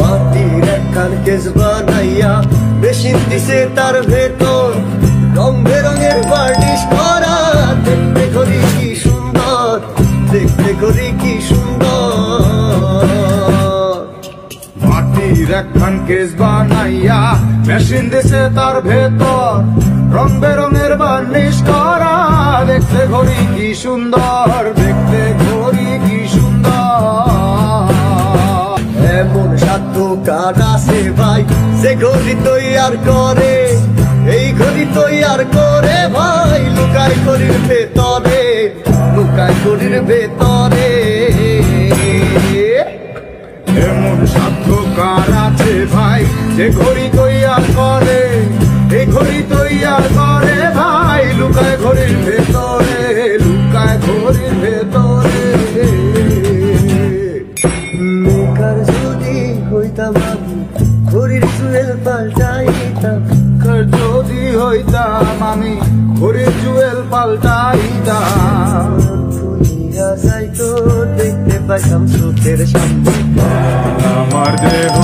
মাটির একখান কেস বানাইয়া মেশিন দিছে তার ভেতর রং বেরঙের বার্নিশ করা। দেখতে ঘড়ি কি সুন্দর, দেখতে ঘড়ি কি সুন্দর। মাটির একখান কেস বানাইয়া মেশিন দিছে তার ভেতর রং বেরঙের বার্নিশ করা। দেখতে ঘড়ি কি সুন্দর, দেখতে ঘড়ি কি সুন্দর। এমন সাধ্য কার আছে ভাই যে ঘড়ি তৈয়ার করে, এই ঘড়ি তৈয়ার করে ভাই লুকায় ঘড়ির ভেতরে, লুকায় ঘড়ির ভেতরে। এমন সাধ্য কার আছে ভাই যে ঘড়ি তৈয়ার করে, এই ঘড়ি তৈয়ার করে ভাই লুকায় ঘড়ির ভেতরে, লুকায় ঘড়ির ভেতরে। মেকার যদি হইতাম আমি ঘড়ির জুয়েল পাল্টাইতাম, যদি হইতাম আমি ঘড়ির জুয়েল পাল্টাইতাম। দুনিয়া যাইতো দেখতে পাইতাম চোখের সামনে আমার দেহ